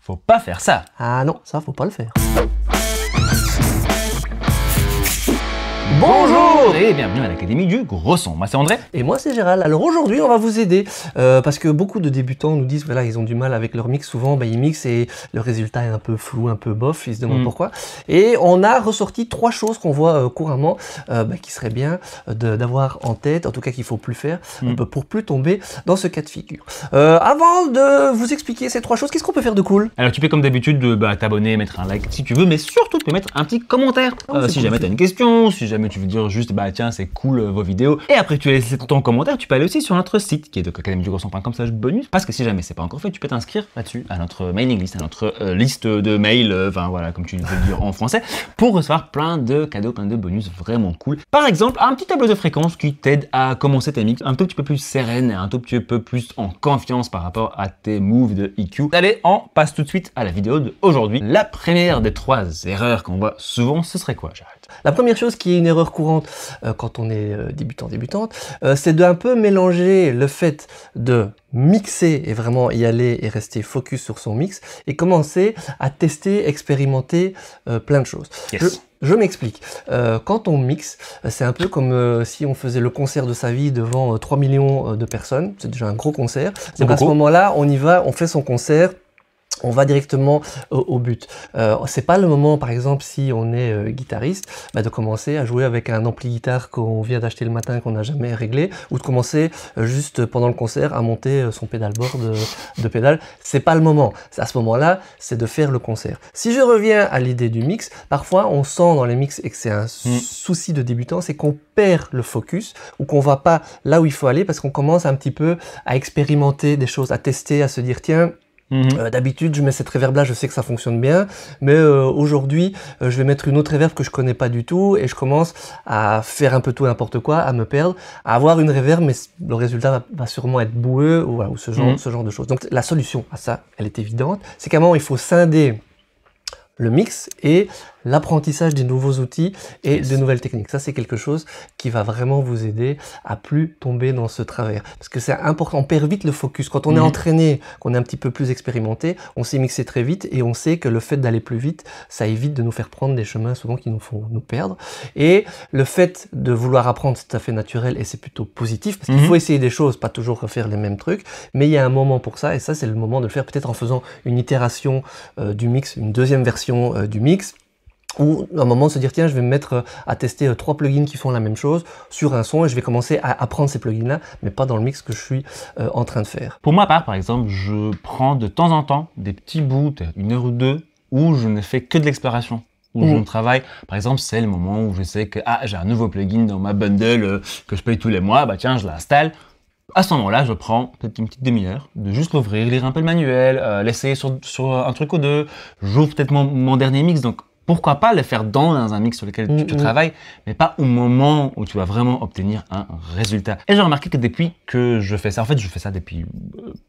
faut pas faire ça. Ah non, ça faut pas le faire. Bonjour et bienvenue à l'Académie du Gros Son. Moi c'est André. Et moi c'est Gérald. Alors aujourd'hui on va vous aider parce que beaucoup de débutants nous disent voilà ils ont du mal avec leur mix. Souvent ils mixent et le résultat est un peu flou, un peu bof, ils se demandent pourquoi. Et on a ressorti 3 choses qu'on voit couramment qui serait bien d'avoir en tête, en tout cas qu'il faut plus faire pour plus tomber dans ce cas de figure. Avant de vous expliquer ces 3 choses, qu'est-ce qu'on peut faire de cool? Alors tu peux comme d'habitude t'abonner, mettre un like si tu veux, mais surtout tu peux mettre un petit commentaire si jamais tu as une question, si jamais tu veux dire juste tiens c'est cool vos vidéos, et après tu laisses ton commentaire, tu peux aller aussi sur notre site qui est academiedugrosson.com/bonus, parce que si jamais c'est pas encore fait, tu peux t'inscrire là-dessus à notre mailing list, à notre liste de mails, enfin voilà comme tu veux le dire en français, pour recevoir plein de cadeaux, plein de bonus vraiment cool. Par exemple un petit tableau de fréquences qui t'aide à commencer tes mix un tout petit peu plus sereine, un tout petit peu plus en confiance par rapport à tes moves de EQ. Allez, on passe tout de suite à la vidéo d'aujourd'hui. La première des 3 erreurs qu'on voit souvent, ce serait quoi, Gérald? La première chose qui est une erreur courante quand on est débutante, c'est de un peu mélanger le fait de mixer et vraiment y aller et rester focus sur son mix et commencer à tester, expérimenter plein de choses. Yes. Je m'explique. Quand on mixe, c'est un peu comme si on faisait le concert de sa vie devant 3 millions de personnes. C'est déjà un gros concert. Donc à ce moment-là, on y va, on fait son concert. On va directement au but. C'est pas le moment, par exemple, si on est guitariste, de commencer à jouer avec un ampli guitare qu'on vient d'acheter le matin, qu'on n'a jamais réglé, ou de commencer juste pendant le concert à monter son pédalboard de pédale. C'est pas le moment. À ce moment-là, c'est de faire le concert. Si je reviens à l'idée du mix, parfois on sent dans les mix et que c'est un souci de débutant, c'est qu'on perd le focus ou qu'on va pas là où il faut aller parce qu'on commence un petit peu à expérimenter des choses, à tester, à se dire tiens, d'habitude je mets cette reverb là, je sais que ça fonctionne bien, mais aujourd'hui je vais mettre une autre reverb que je connais pas du tout et je commence à faire un peu tout n'importe quoi, à me perdre, à avoir une reverb mais le résultat va sûrement être boueux ou, voilà, ou ce genre de choses. Donc la solution à ça, elle est évidente, c'est qu'à un moment il faut scinder le mix et l'apprentissage des nouveaux outils et des nouvelles techniques. Ça, c'est quelque chose qui va vraiment vous aider à plus tomber dans ce travers. Parce que c'est important, on perd vite le focus. Quand on est entraîné, qu'on est un petit peu plus expérimenté, on sait mixer très vite et on sait que le fait d'aller plus vite, ça évite de nous faire prendre des chemins souvent qui nous font nous perdre. Et le fait de vouloir apprendre, c'est tout à fait naturel et c'est plutôt positif parce qu'il faut essayer des choses, pas toujours refaire les mêmes trucs, mais il y a un moment pour ça et ça, c'est le moment de le faire peut-être en faisant une itération du mix, une deuxième version du mix. Ou à un moment de se dire tiens je vais me mettre à tester 3 plugins qui font la même chose sur un son et je vais commencer à apprendre ces plugins là mais pas dans le mix que je suis en train de faire. Pour ma part par exemple, je prends de temps en temps des petits bouts, 1 heure ou 2 où je ne fais que de l'exploration, où je travaille. Par exemple c'est le moment où je sais que j'ai un nouveau plugin dans ma bundle que je paye tous les mois, tiens je l'installe. À ce moment-là, je prends peut-être une petite demi-heure de juste l'ouvrir, lire un peu le manuel, l'essayer sur un truc ou deux, j'ouvre peut-être mon dernier mix, donc pourquoi pas le faire dans un mix sur lequel tu travailles, mais pas au moment où tu vas vraiment obtenir un résultat. Et j'ai remarqué que depuis que je fais ça, en fait je fais ça depuis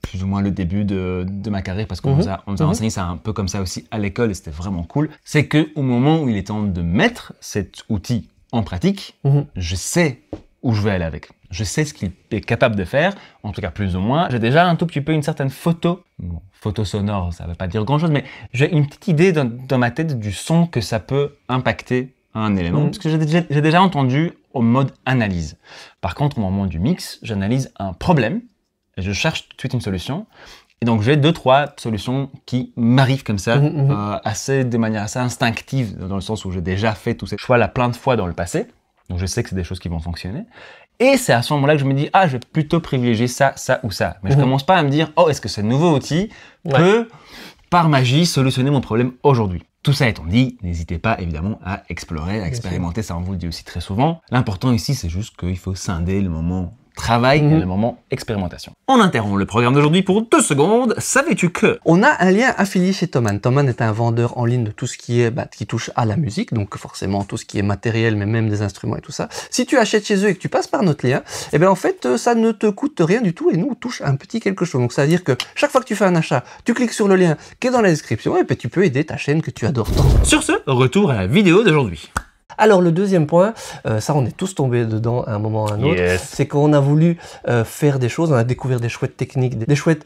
plus ou moins le début de ma carrière, parce qu'on nous a enseigné ça un peu comme ça aussi à l'école et c'était vraiment cool, c'est que au moment où il est temps de mettre cet outil en pratique, je sais où je vais aller avec. Je sais ce qu'il est capable de faire, en tout cas plus ou moins. J'ai déjà un tout petit peu une certaine photo. Bon, photo sonore, ça ne veut pas dire grand-chose, mais j'ai une petite idée dans ma tête du son que ça peut impacter un élément, parce que j'ai déjà entendu au mode analyse. Par contre, au moment du mix, j'analyse un problème et je cherche tout de suite une solution. Et donc j'ai 2-3 solutions qui m'arrivent comme ça, de manière assez instinctive, dans le sens où j'ai déjà fait tous ces choix-là plein de fois dans le passé. Donc je sais que c'est des choses qui vont fonctionner. Et c'est à ce moment-là que je me dis, je vais plutôt privilégier ça, ça ou ça. Mais je commence pas à me dire, est-ce que ce nouveau outil peut, par magie, solutionner mon problème aujourd'hui? Tout ça étant dit, n'hésitez pas évidemment à explorer, à expérimenter, ça on vous le dit aussi très souvent. L'important ici, c'est juste qu'il faut scinder le moment travail et le moment expérimentation. On interrompt le programme d'aujourd'hui pour 2 secondes. Savais-tu que on a un lien affilié chez Thomann. Thomann est un vendeur en ligne de tout ce qui est qui touche à la musique, donc forcément tout ce qui est matériel, mais même des instruments et tout ça. Si tu achètes chez eux et que tu passes par notre lien, en fait ça ne te coûte rien du tout et nous on touche un petit quelque chose. Donc ça veut dire que chaque fois que tu fais un achat, tu cliques sur le lien qui est dans la description et puis tu peux aider ta chaîne que tu adores tant. Sur ce, retour à la vidéo d'aujourd'hui. Alors le deuxième point, ça on est tous tombés dedans à un moment ou à un autre, c'est qu'on a voulu faire des choses, on a découvert des chouettes techniques, des chouettes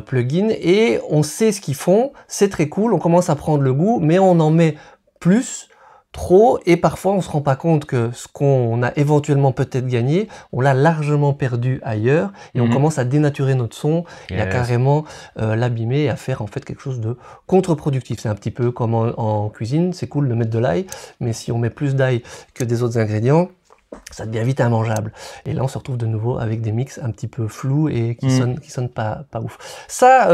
plugins et on sait ce qu'ils font, c'est très cool, on commence à prendre le goût, mais on en met plus, trop, et parfois on se rend pas compte que ce qu'on a éventuellement peut-être gagné, on l'a largement perdu ailleurs, et on commence à dénaturer notre son, et à carrément l'abîmer, et à faire en fait quelque chose de contre-productif. C'est un petit peu comme en cuisine, c'est cool de mettre de l'ail, mais si on met plus d'ail que des autres ingrédients, ça devient vite immangeable. Et là, on se retrouve de nouveau avec des mix un petit peu flous et qui sonnent pas ouf. Ça,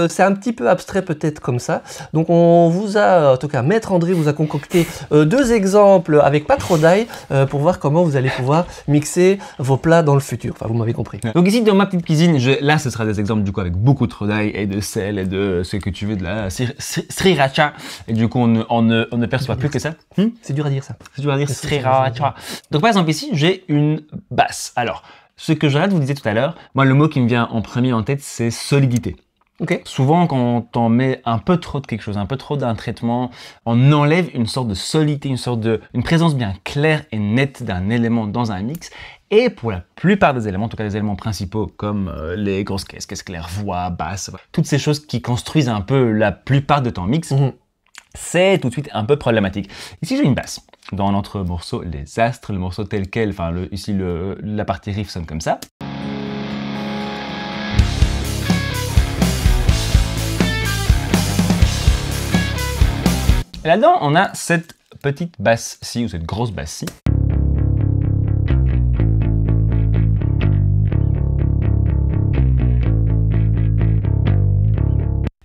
c'est un petit peu abstrait peut-être comme ça. Donc, on vous a, en tout cas, Maître André vous a concocté deux exemples avec pas trop d'ail pour voir comment vous allez pouvoir mixer vos plats dans le futur. Enfin, vous m'avez compris. Donc ici, dans ma petite cuisine, là, ce sera des exemples du coup avec beaucoup trop d'ail et de sel et de ce que tu veux, de la sriracha. Et du coup, on ne perçoit plus que ça. C'est dur à dire ça. C'est dur à dire sriracha. Donc, par exemple, ici, j'ai une basse. Alors, ce que Gérald vous disait tout à l'heure, moi, le mot qui me vient en premier en tête, c'est solidité. Okay. Souvent, quand on met un peu trop de quelque chose, un peu trop d'un traitement, on enlève une sorte de solidité, une présence bien claire et nette d'un élément dans un mix. Et pour la plupart des éléments, en tout cas les éléments principaux, comme les grosses caisses claires, voix, basse, toutes ces choses qui construisent un peu la plupart de ton mix, c'est tout de suite un peu problématique. Ici, j'ai une basse. Dans notre morceau, les astres, le morceau tel quel, enfin ici la partie riff sonne comme ça. Et là-dedans, on a cette petite basse-ci, ou cette grosse basse-ci.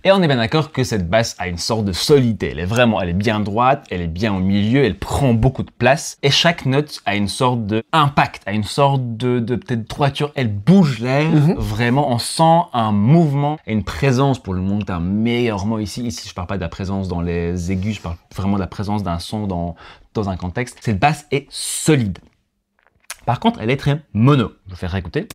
Et on est bien d'accord que cette basse a une sorte de solidité. Elle est bien droite, elle est bien au milieu, elle prend beaucoup de place. Et chaque note a une sorte d'impact, a une sorte de peut-être droiture. Elle bouge l'air, vraiment, on sent un mouvement et une présence, pour le monter un meilleur mot ici. Ici, je parle pas de la présence dans les aigus, je parle vraiment de la présence d'un son dans un contexte. Cette basse est solide. Par contre, elle est très mono. Je vais faire réécouter.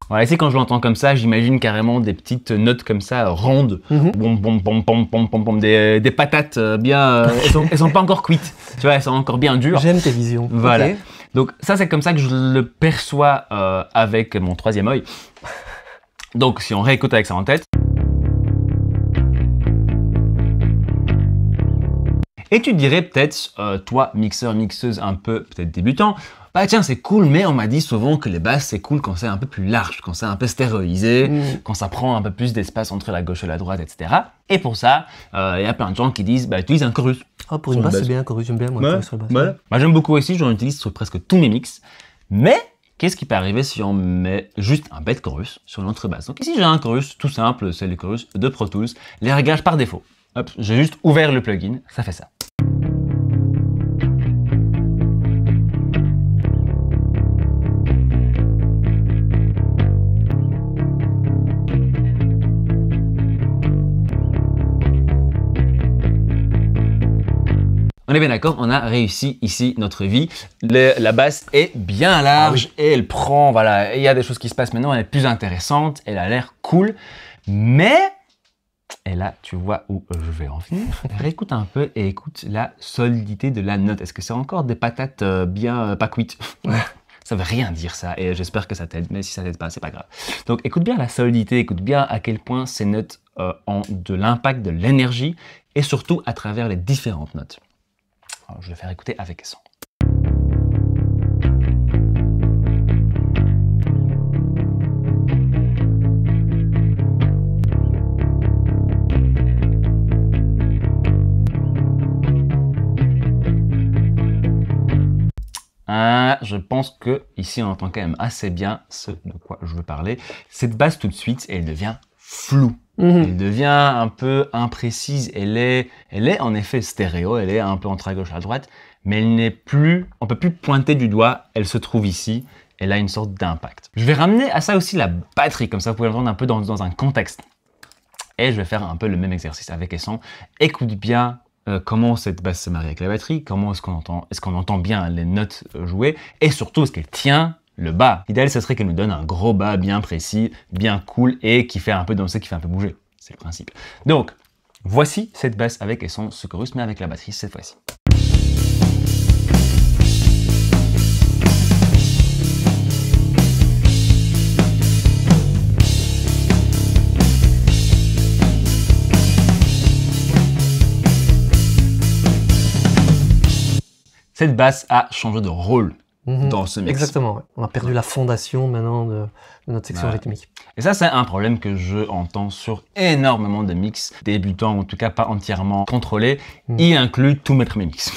Voilà, ici, quand je l'entends comme ça, j'imagine carrément des petites notes comme ça, rondes, des patates bien... elles sont pas encore cuites, tu vois, elles sont encore bien dures. J'aime tes visions. Voilà. Okay. Donc ça, c'est comme ça que je le perçois avec mon troisième œil. Donc, si on réécoute avec ça en tête... Et tu dirais peut-être, toi, mixeur, mixeuse un peu peut-être débutant, bah tiens, c'est cool, mais on m'a dit souvent que les basses, c'est cool quand c'est un peu plus large, quand c'est un peu stéréoisé, quand ça prend un peu plus d'espace entre la gauche et la droite, etc. Et pour ça, il y a plein de gens qui disent, bah utilise un chorus. Ah, pour une basse, c'est bien un chorus, j'aime bien moi, ouais, sur la basse. Voilà. Moi, j'aime beaucoup aussi, j'en utilise sur presque tous mes mix. Mais, qu'est-ce qui peut arriver si on met juste un bête chorus sur notre basse? Donc ici, j'ai un chorus tout simple, c'est le chorus de Pro Tools, les réglages par défaut. Hop, j'ai juste ouvert le plugin, ça fait ça. On est bien d'accord, on a réussi ici notre vie. La basse est bien large et elle prend, voilà, il y a des choses qui se passent maintenant, elle est plus intéressante, elle a l'air cool, mais, et là tu vois où je vais en venir, réécoute un peu et écoute la solidité de la note. Est-ce que c'est encore des patates bien pas cuites? Ça veut rien dire ça, et j'espère que ça t'aide, mais si ça t'aide pas, c'est pas grave. Donc écoute bien la solidité, écoute bien à quel point ces notes ont de l'impact, de l'énergie, et surtout à travers les différentes notes. Alors, je vais faire écouter avec son. Je pense que ici on entend quand même assez bien ce de quoi je veux parler. Cette basse tout de suite, elle devient floue. Elle devient un peu imprécise. Elle est en effet stéréo, elle est un peu entre à gauche et à droite, mais elle n'est plus, on peut plus pointer du doigt, elle se trouve ici, elle a une sorte d'impact. Je vais ramener à ça aussi la batterie, comme ça vous pouvez l'entendre un peu dans un contexte. Et je vais faire un peu le même exercice avec les sons. Écoute bien comment cette basse se marie avec la batterie, comment est-ce qu'on entend bien les notes jouées, et surtout est-ce qu'elle tient le bas. L'idéal, ce serait qu'elle nous donne un gros bas bien précis, bien cool, et qui fait un peu danser, qui fait un peu bouger. C'est le principe. Donc, Voici cette basse avec et sans ce chorus, mais avec la batterie cette fois-ci. Cette basse a changé de rôle dans ce mix. Exactement, ouais. On a perdu la fondation maintenant de notre section rythmique. Et ça, c'est un problème que je entends sur énormément de mix débutants, en tout cas pas entièrement contrôlés, y inclut tous mes premiers mix.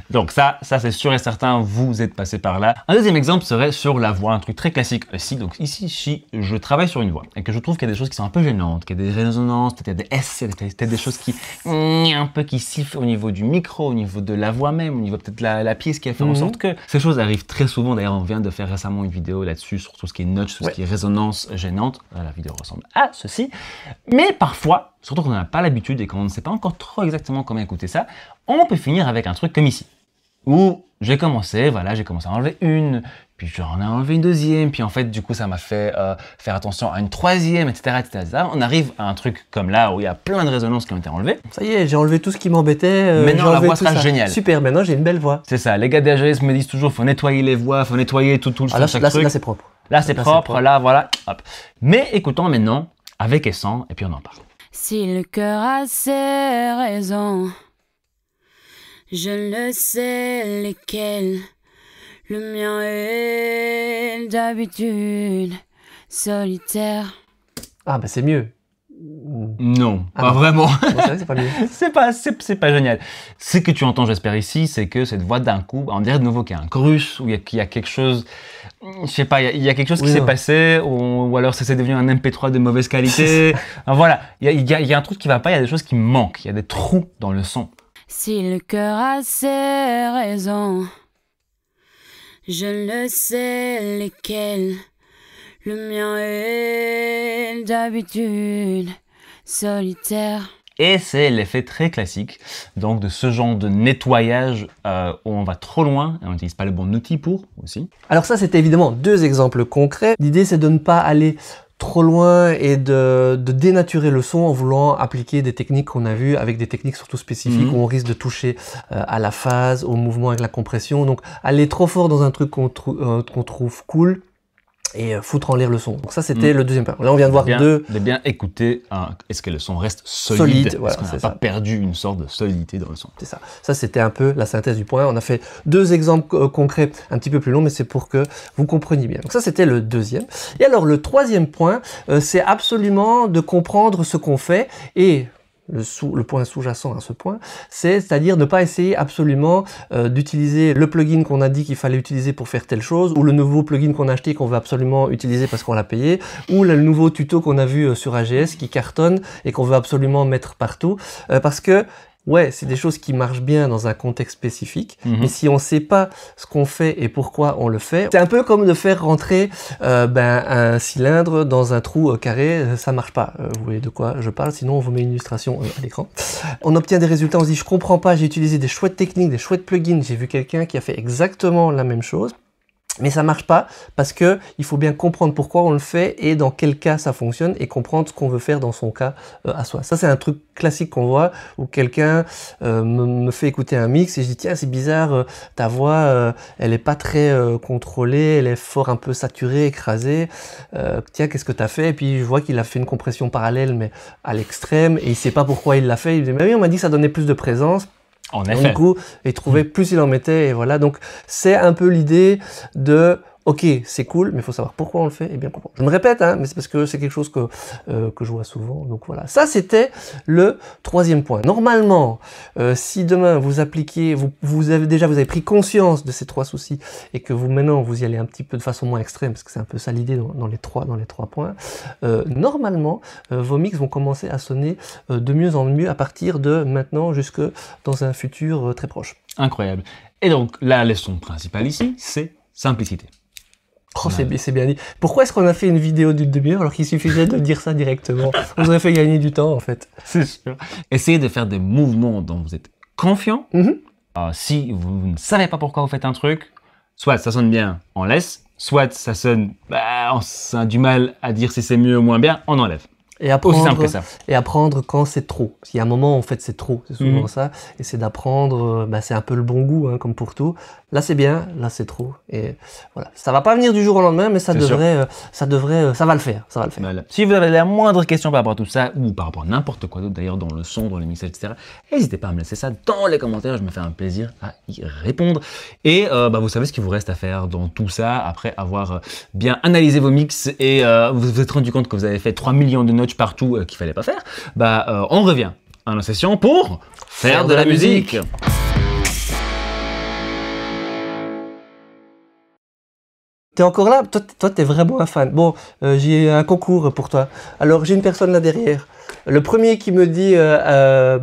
Donc ça c'est sûr et certain, vous êtes passé par là. Un deuxième exemple serait sur la voix, un truc très classique aussi. Donc ici, si je travaille sur une voix et que je trouve qu'il y a des choses qui sont un peu gênantes, qu'il y a des résonances, peut-être des S, peut-être des choses qui un peu qui sifflent au niveau du micro, au niveau de la voix même, au niveau peut-être la pièce qui a fait en sorte que ces choses arrivent très souvent. D'ailleurs, on vient de faire récemment une vidéo là-dessus sur tout ce qui est notch, tout ce qui est résonance gênante. La vidéo ressemble à ceci. Mais parfois, surtout quand on n'a pas l'habitude et qu'on ne sait pas encore trop exactement comment écouter ça, on peut finir avec un truc comme ici. Où j'ai commencé, voilà, j'ai commencé à enlever une, puis j'en ai enlevé une deuxième, puis en fait, du coup, ça m'a fait faire attention à une troisième, etc., etc. On arrive à un truc comme là, où il y a plein de résonances qui ont été enlevées. Ça y est, j'ai enlevé tout ce qui m'embêtait. Maintenant, la voix sera géniale. Super, maintenant j'ai une belle voix. C'est ça, les gars d'AGS me disent toujours, faut nettoyer les voix, faut nettoyer tout le chaque truc. Là, c'est propre. Là, c'est propre, là, voilà, hop. Mais écoutons maintenant, avec et sans, et puis on en parle. Si le cœur a ses raisons, je le sais lesquelles. Le mien est d'habitude solitaire. Ah, bah c'est mieux. Non, pas vraiment. C'est vrai que c'est pas mieux. c'est pas génial. Ce que tu entends, j'espère ici, c'est que cette voix d'un coup, on dirait de nouveau qu'il y a un chorus, ou qu'il y a quelque chose, je sais pas, il y a quelque chose qui s'est passé, ou alors c'est devenu un MP3 de mauvaise qualité. Voilà, il y a un truc qui va pas, il y a des choses qui manquent, il y a des trous dans le son. Si le cœur a ses raisons, je le sais lesquelles. Le mien est d'habitude solitaire. Et c'est l'effet très classique donc de ce genre de nettoyage où on va trop loin et on n'utilise pas le bon outil pour aussi. Alors ça, c'était évidemment deux exemples concrets. L'idée, c'est de ne pas aller trop loin et de dénaturer le son en voulant appliquer des techniques qu'on a vues avec des techniques surtout spécifiques où on risque de toucher à la phase, au mouvement avec la compression. Donc aller trop fort dans un truc qu'on trouve cool et foutre en l'air le son. Donc ça, c'était le deuxième point. Là, on vient de voir deux. De bien écouter, est-ce que le son reste solide, voilà, est-ce qu'on n'a pas perdu une sorte de solidité dans le son. C'est ça. Ça, c'était un peu la synthèse du point. On a fait deux exemples concrets un petit peu plus longs, mais c'est pour que vous compreniez bien. Donc ça, c'était le deuxième. Et alors, le troisième point, c'est absolument de comprendre ce qu'on fait et le point sous-jacent à ce point, c'est-à-dire ne pas essayer absolument d'utiliser le plugin qu'on a dit qu'il fallait utiliser pour faire telle chose, ou le nouveau plugin qu'on a acheté qu'on veut absolument utiliser parce qu'on l'a payé, ou le nouveau tuto qu'on a vu sur AGS qui cartonne et qu'on veut absolument mettre partout, parce que ouais, c'est des choses qui marchent bien dans un contexte spécifique, mais si on ne sait pas ce qu'on fait et pourquoi on le fait, c'est un peu comme de faire rentrer un cylindre dans un trou carré, ça marche pas. Vous voyez de quoi je parle, sinon on vous met une illustration à l'écran. On obtient des résultats, on se dit je comprends pas, j'ai utilisé des chouettes techniques, des chouettes plugins, j'ai vu quelqu'un qui a fait exactement la même chose. Mais ça marche pas parce que il faut bien comprendre pourquoi on le fait et dans quel cas ça fonctionne et comprendre ce qu'on veut faire dans son cas à soi. Ça, c'est un truc classique qu'on voit où quelqu'un me fait écouter un mix et je dis tiens, c'est bizarre, ta voix elle est pas très contrôlée, elle est fort un peu saturée, écrasée. Tiens, qu'est-ce que tu as fait? Et puis je vois qu'il a fait une compression parallèle mais à l'extrême et il sait pas pourquoi il l'a fait. Il me dit mais oui, on m'a dit que ça donnait plus de présence. En effet. Donc, du coup, il trouvait plus il en mettait et voilà. Donc c'est un peu l'idée de ok, c'est cool, mais il faut savoir pourquoi on le fait et bien comprendre. Je me répète, hein, mais c'est parce que c'est quelque chose que je vois souvent. Donc voilà, ça c'était le troisième point. Normalement, si demain vous appliquez, vous avez pris conscience de ces trois soucis et que maintenant vous y allez un petit peu de façon moins extrême, parce que c'est un peu ça l'idée dans les trois points. Normalement, vos mix vont commencer à sonner de mieux en mieux à partir de maintenant jusque dans un futur très proche. Incroyable. Et donc la leçon principale ici, c'est simplicité. Oh, c'est bien dit. Pourquoi est-ce qu'on a fait une vidéo d'une demi-heure alors qu'il suffisait de dire ça directement? On nous aurait fait gagner du temps en fait. C'est sûr. Essayez de faire des mouvements dont vous êtes confiant. Si vous ne savez pas pourquoi vous faites un truc, soit ça sonne bien, on laisse, soit ça sonne, on a du mal à dire si c'est mieux ou moins bien, on enlève. Et Aussi simple que ça. Et apprendre quand c'est trop. Parce qu'il y a un moment, en fait, c'est trop. C'est souvent ça. Et c'est d'apprendre, c'est un peu le bon goût, hein, comme pour tout. Là, c'est bien. Là, c'est trop. Et voilà. Ça va pas venir du jour au lendemain, mais ça va le faire. Ça va le faire. Voilà. Si vous avez la moindre question par rapport à tout ça, ou par rapport à n'importe quoi d'autre, d'ailleurs, dans le son, dans les mixages, etc., n'hésitez pas à me laisser ça dans les commentaires. Je me fais un plaisir à y répondre. Et vous savez ce qu'il vous reste à faire dans tout ça, après avoir bien analysé vos mix et vous vous êtes rendu compte que vous avez fait 3 millions de notches partout qu'il fallait pas faire. On revient à nos sessions pour faire de la musique. T'es encore là? Toi, t'es vraiment un fan. Bon, j'ai un concours pour toi. Alors, j'ai une personne là derrière. Le premier qui me dit,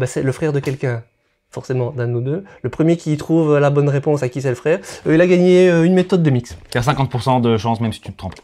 c'est le frère de quelqu'un. Forcément, d'un de nous deux. Le premier qui trouve la bonne réponse à qui c'est le frère, il a gagné une méthode de mix. Il y a 50% de chance même si tu te trompes.